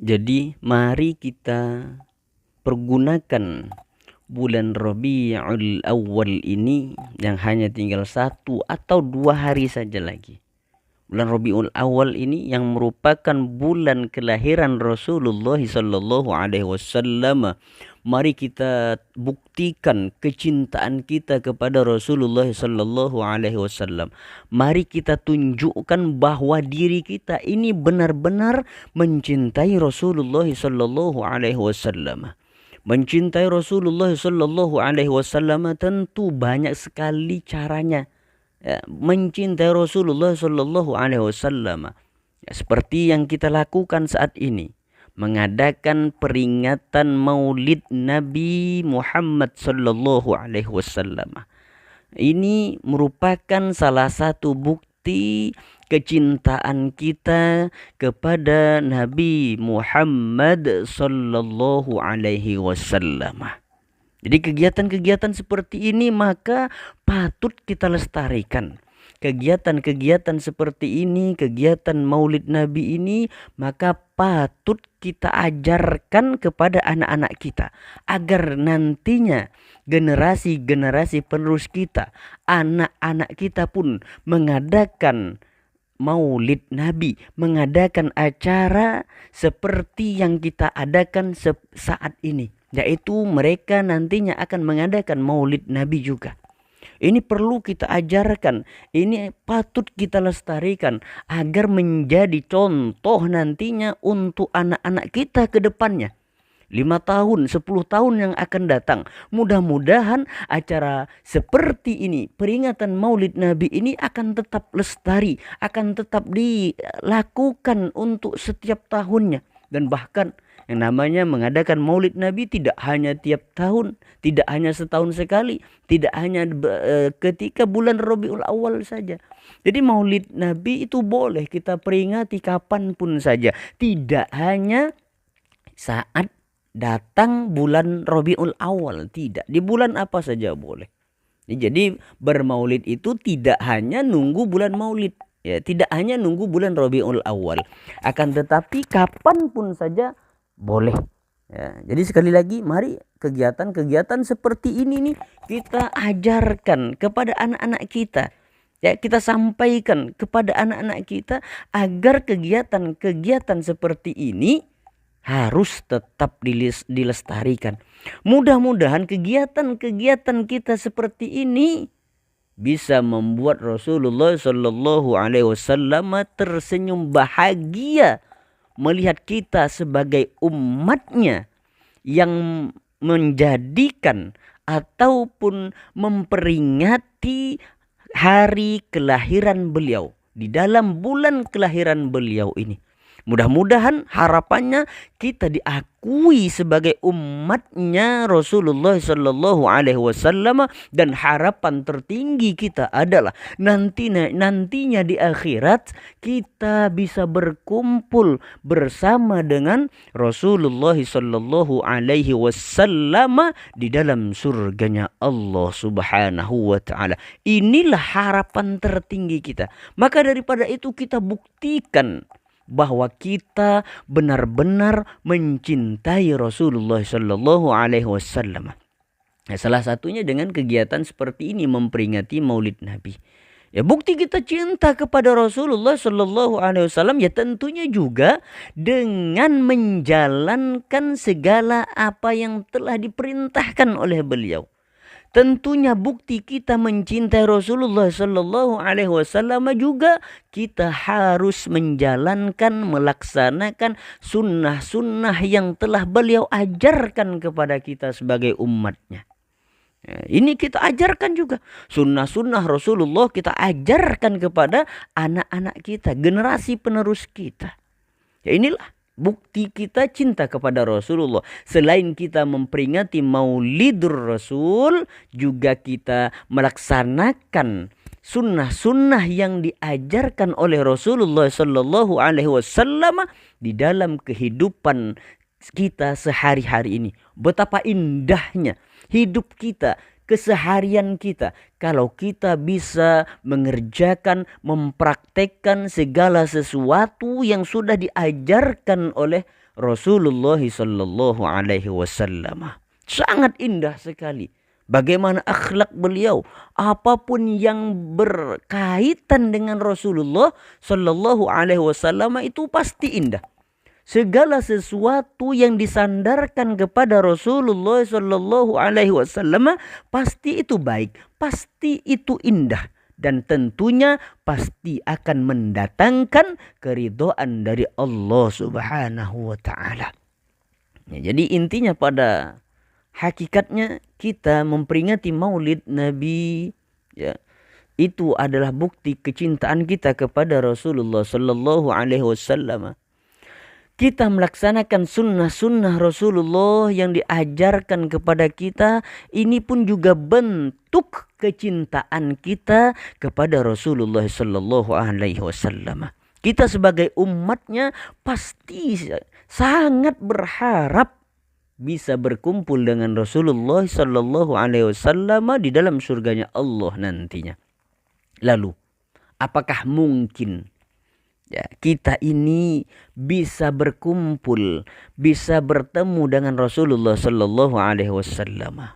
Jadi mari kita pergunakan bulan Rabiul Awal ini yang hanya tinggal 1 atau 2 hari saja lagi. Bulan Rabiul Awal ini yang merupakan bulan kelahiran Rasulullah sallallahu alaihi wasallam. Mari kita buktikan kecintaan kita kepada Rasulullah sallallahu alaihi wasallam. Mari kita tunjukkan bahwa diri kita ini benar-benar mencintai Rasulullah sallallahu alaihi wasallam. Mencintai Rasulullah sallallahu alaihi wasallam tentu banyak sekali caranya. Mencintai Rasulullah sallallahu alaihi wasallam seperti yang kita lakukan saat ini, mengadakan peringatan Maulid Nabi Muhammad sallallahu alaihi wasallam. Ini merupakan salah satu bukti kecintaan kita kepada Nabi Muhammad sallallahu alaihi wasallam. Jadi kegiatan-kegiatan seperti ini maka patut kita lestarikan. Kegiatan-kegiatan seperti ini, kegiatan Maulid Nabi ini, maka patut kita ajarkan kepada anak-anak kita agar nantinya generasi-generasi penerus kita, anak-anak kita pun mengadakan Maulid Nabi, mengadakan acara seperti yang kita adakan saat ini, yaitu mereka nantinya akan mengadakan Maulid Nabi juga. Ini perlu kita ajarkan, ini patut kita lestarikan agar menjadi contoh nantinya untuk anak-anak kita ke depannya. 5 tahun, 10 tahun yang akan datang. Mudah-mudahan acara seperti ini, peringatan Maulid Nabi ini akan tetap lestari, akan tetap dilakukan untuk setiap tahunnya. Dan bahkan yang namanya mengadakan Maulid Nabi tidak hanya tiap tahun, tidak hanya setahun sekali, tidak hanya ketika bulan Rabiul Awal saja. Jadi Maulid Nabi itu boleh kita peringati kapanpun saja, tidak hanya saat datang bulan Rabiul Awal, tidak, di bulan apa saja boleh. Jadi bermaulid itu tidak hanya nunggu bulan Maulid, ya, tidak hanya nunggu bulan Rabiul Awal, akan tetapi kapanpun saja boleh. Ya, jadi sekali lagi mari kegiatan-kegiatan seperti ini nih kita ajarkan kepada anak-anak kita. Ya, kita sampaikan kepada anak-anak kita agar kegiatan-kegiatan seperti ini harus tetap dilestarikan. Mudah-mudahan kegiatan-kegiatan kita seperti ini bisa membuat Rasulullah sallallahu alaihi wasallam tersenyum bahagia melihat kita sebagai umatnya yang menjadikan ataupun memperingati hari kelahiran beliau di dalam bulan kelahiran beliau ini. Mudah-mudahan harapannya kita diakui sebagai umatnya Rasulullah sallallahu alaihi wasallam, dan harapan tertinggi kita adalah nantinya di akhirat kita bisa berkumpul bersama dengan Rasulullah sallallahu alaihi wasallam di dalam surganya Allah Subhanahu wa taala. Inilah harapan tertinggi kita. Maka daripada itu kita buktikan bahwa kita benar-benar mencintai Rasulullah sallallahu alaihi wasallam. Nah, salah satunya dengan kegiatan seperti ini, memperingati Maulid Nabi. Ya, bukti kita cinta kepada Rasulullah sallallahu alaihi wasallam ya tentunya juga dengan menjalankan segala apa yang telah diperintahkan oleh beliau. Tentunya bukti kita mencintai Rasulullah sallallahu alaihi wasallam juga kita harus menjalankan, melaksanakan sunnah-sunnah yang telah beliau ajarkan kepada kita sebagai umatnya. Ini kita ajarkan juga. Sunnah-sunnah Rasulullah kita ajarkan kepada anak-anak kita, generasi penerus kita. Ya, inilah bukti kita cinta kepada Rasulullah. Selain kita memperingati Maulidur Rasul, juga kita melaksanakan sunnah-sunnah yang diajarkan oleh Rasulullah sallallahu alaihi wasallam di dalam kehidupan kita sehari-hari ini. Betapa indahnya hidup kita keseharian kita. Kalau kita bisa mengerjakan, mempraktekkan segala sesuatu yang sudah diajarkan oleh Rasulullah sallallahu alaihi wasallam. Sangat indah sekali bagaimana akhlak beliau. Apapun yang berkaitan dengan Rasulullah sallallahu alaihi wasallam itu pasti indah. Segala sesuatu yang disandarkan kepada Rasulullah sallallahu alaihi wasallam pasti itu baik, pasti itu indah, dan tentunya pasti akan mendatangkan keridhaan dari Allah Subhanahu wa taala. Ya, jadi intinya pada hakikatnya kita memperingati Maulid Nabi, ya, itu adalah bukti kecintaan kita kepada Rasulullah sallallahu alaihi wasallam. Kita melaksanakan sunnah-sunnah Rasulullah yang diajarkan kepada kita. Ini pun juga bentuk kecintaan kita kepada Rasulullah sallallahu alaihi wasallam. Kita sebagai umatnya pasti sangat berharap bisa berkumpul dengan Rasulullah sallallahu alaihi wasallam di dalam surganya Allah nantinya. Lalu, apakah mungkin kita ini bisa berkumpul, bisa bertemu dengan Rasulullah sallallahu alaihi wasallam?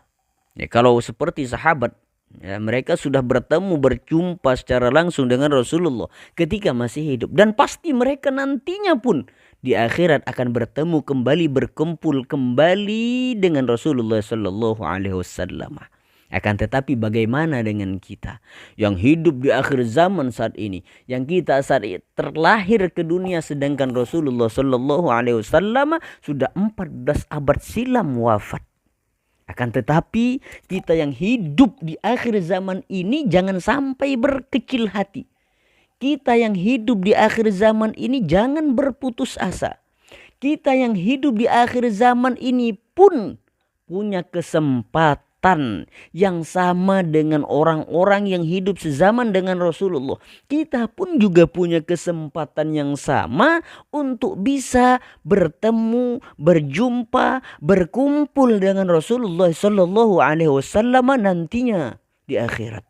Ya, kalau seperti sahabat, ya, mereka sudah bertemu, berjumpa secara langsung dengan Rasulullah ketika masih hidup, dan pasti mereka nantinya pun di akhirat akan bertemu kembali, berkumpul kembali dengan Rasulullah sallallahu alaihi wasallam. Akan tetapi bagaimana dengan kita yang hidup di akhir zaman saat ini, yang kita saat ini terlahir ke dunia sedangkan Rasulullah sallallahu alaihi wasallam sudah 14 abad silam wafat. Akan tetapi kita yang hidup di akhir zaman ini jangan sampai berkecil hati. Kita yang hidup di akhir zaman ini jangan berputus asa. Kita yang hidup di akhir zaman ini pun punya kesempatan yang sama dengan orang-orang yang hidup sezaman dengan Rasulullah. Kita pun juga punya kesempatan yang sama untuk bisa bertemu, berjumpa, berkumpul dengan Rasulullah sallallahu alaihi wasallam nantinya di akhirat.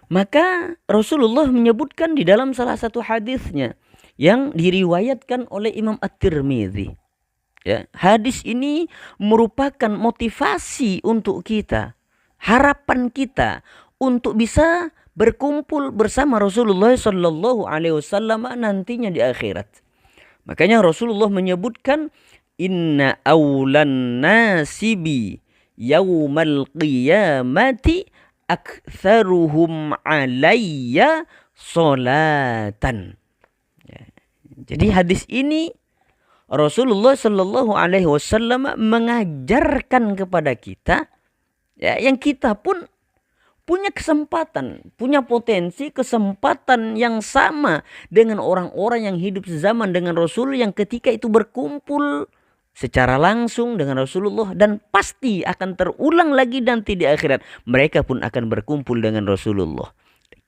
Maka Rasulullah menyebutkan di dalam salah satu hadisnya yang diriwayatkan oleh Imam At-Tirmidzi. Ya, hadis ini merupakan motivasi untuk kita, harapan kita untuk bisa berkumpul bersama Rasulullah sallallahu alaihi wasallam nantinya di akhirat. Makanya Rasulullah menyebutkan, inna awlan nasibi yaumal qiyamati aktsaruhum alayya solatan. Ya, jadi hadis ini Rasulullah sallallahu alaihi wasallam mengajarkan kepada kita, ya, yang kita pun punya kesempatan, punya potensi kesempatan yang sama dengan orang-orang yang hidup sezaman dengan Rasul, yang ketika itu berkumpul secara langsung dengan Rasulullah, dan pasti akan terulang lagi nanti di akhirat. Mereka pun akan berkumpul dengan Rasulullah.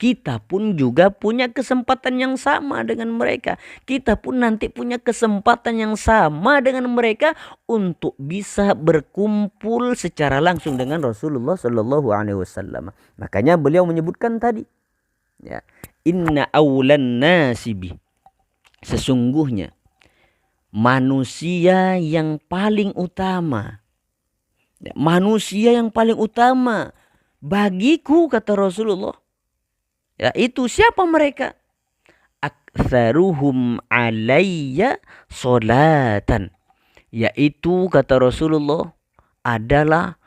Kita pun juga punya kesempatan yang sama dengan mereka. Kita pun nanti punya kesempatan yang sama dengan mereka untuk bisa berkumpul secara langsung dengan Rasulullah sallallahu alaihi wasallam. Makanya beliau menyebutkan tadi, ya, inna awlan nasibi, sesungguhnya manusia yang paling utama, manusia yang paling utama bagiku, kata Rasulullah, ya, itu siapa mereka? Aktsaruhum alayya solatan, yaitu, kata Rasulullah, adalah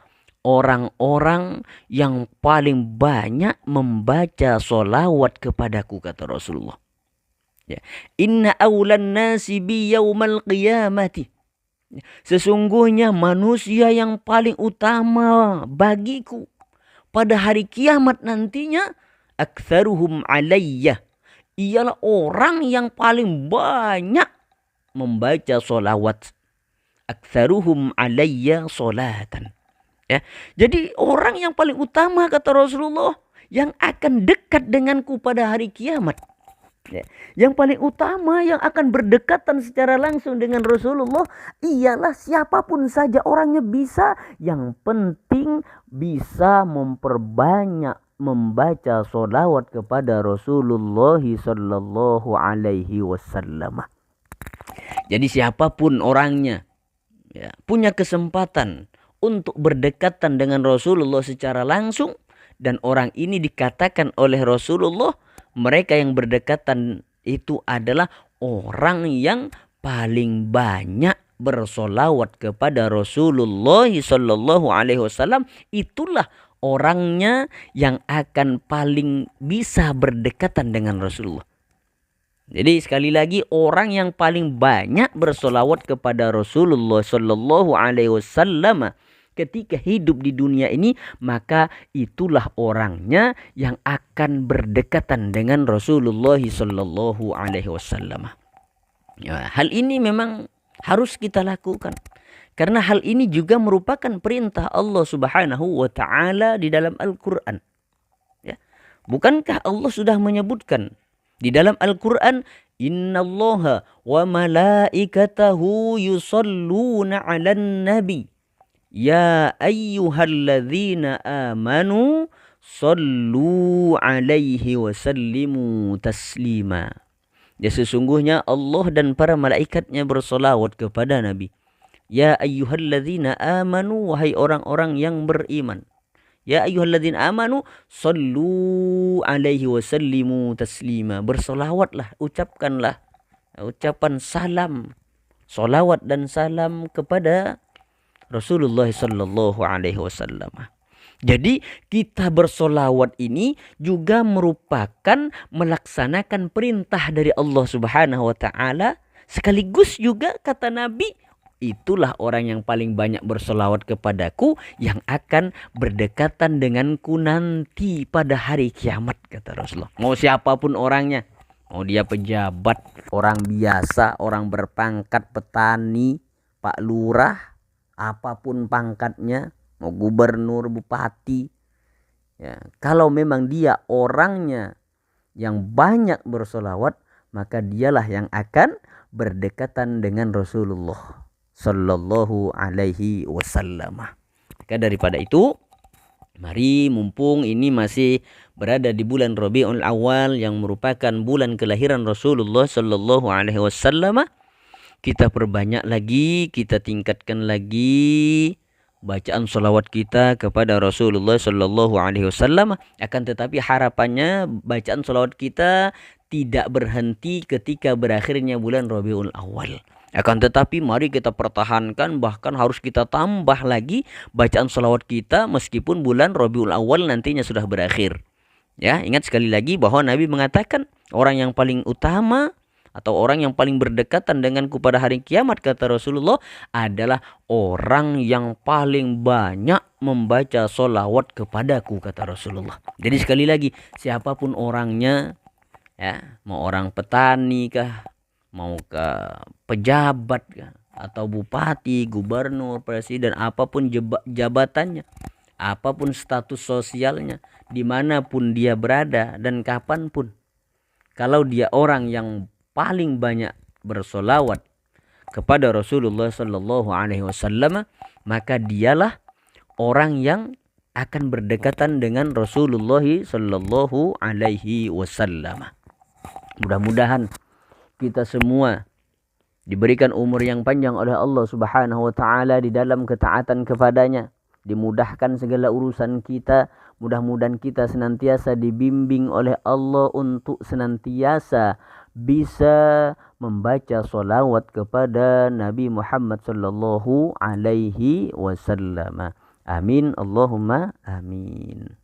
orang-orang yang paling banyak membaca solawat kepadaku, kata Rasulullah. Ya. Inna awlan nasi bi yaumal qiyamati, sesungguhnya manusia yang paling utama bagiku pada hari kiamat nantinya, aktsaruhum alayya, ialah orang yang paling banyak membaca solawat. Aktsaruhum alayya solatan. Ya, jadi orang yang paling utama, kata Rasulullah, yang akan dekat denganku pada hari kiamat, Ya. Yang paling utama yang akan berdekatan secara langsung dengan Rasulullah ialah siapapun saja orangnya bisa. Yang penting bisa memperbanyak membaca sholawat kepada Rasulullah sallallahu alaihi wasallam. Jadi siapapun orangnya ya, punya kesempatan untuk berdekatan dengan Rasulullah secara langsung, dan orang ini dikatakan oleh Rasulullah mereka yang berdekatan itu adalah orang yang paling banyak bersolawat kepada Rasulullah sallallahu alaihi wasallam. Itulah orangnya yang akan paling bisa berdekatan dengan Rasulullah. Jadi sekali lagi, orang yang paling banyak bersolawat kepada Rasulullah sallallahu alaihi wasallam ketika hidup di dunia ini, maka itulah orangnya yang akan berdekatan dengan Rasulullah sallallahu alaihi wasallam. Ya, hal ini memang harus kita lakukan karena hal ini juga merupakan perintah Allah Subhanahu wa taala di dalam Al-Qur'an. Ya. Bukankah Allah sudah menyebutkan di dalam Al-Qur'an, innallaha wa malaikatahu yusalluna 'alan nabi ya ayyuhalladzina amanu sallu alaihi wasallimu taslima. Ya, sesungguhnya Allah dan para malaikatnya bersolawat kepada Nabi. Ya ayyuhalladzina amanu, wahai orang-orang yang beriman. Ya ayyuhalladzina amanu sallu alaihi wasallimu taslima. Bersolawatlah, ucapkanlah ucapan salam, solawat dan salam kepada Rasulullah sallallahu alaihi wasallam. Jadi kita bersolawat ini juga merupakan melaksanakan perintah dari Allah Subhanahu wa taala, sekaligus juga kata Nabi, itulah orang yang paling banyak bersolawat kepadaku yang akan berdekatan denganku nanti pada hari kiamat, kata Rasulullah. Mau siapapun orangnya, mau dia pejabat, orang biasa, orang berpangkat, petani, Pak Lurah, apapun pangkatnya, mau gubernur, bupati, ya, kalau memang dia orangnya yang banyak bersolawat, maka dialah yang akan berdekatan dengan Rasulullah sallallahu alaihi wasallam. Maka daripada itu, mari mumpung ini masih berada di bulan Rabiul Awal yang merupakan bulan kelahiran Rasulullah sallallahu alaihi wasallam, kita perbanyak lagi, kita tingkatkan lagi bacaan solawat kita kepada Rasulullah sallallahu alaihi wasallam. Akan tetapi harapannya bacaan solawat kita tidak berhenti ketika berakhirnya bulan Rabiul Awal. Akan tetapi mari kita pertahankan, bahkan harus kita tambah lagi bacaan solawat kita meskipun bulan Rabiul Awal nantinya sudah berakhir. Ya, ingat sekali lagi bahwa Nabi mengatakan orang yang paling utama atau orang yang paling berdekatan denganku pada hari kiamat, kata Rasulullah, adalah orang yang paling banyak membaca solawat kepadaku, kata Rasulullah. Jadi sekali lagi, siapapun orangnya, ya, mau orang petani kah, mau ke pejabat kah, atau bupati, gubernur, presiden, apapun jabatannya, apapun status sosialnya, dimanapun dia berada dan kapanpun, kalau dia orang yang paling banyak bersolawat kepada Rasulullah sallallahu alaihi wasallam, maka dialah orang yang akan berdekatan dengan Rasulullah sallallahu alaihi wasallam. Mudah-mudahan kita semua diberikan umur yang panjang oleh Allah Subhanahu wa taala di dalam ketaatan kepadanya, dimudahkan segala urusan kita. Mudah-mudahan kita senantiasa dibimbing oleh Allah untuk senantiasa bisa membaca solawat kepada Nabi Muhammad sallallahu alaihi wasallam. Amin, Allahumma amin.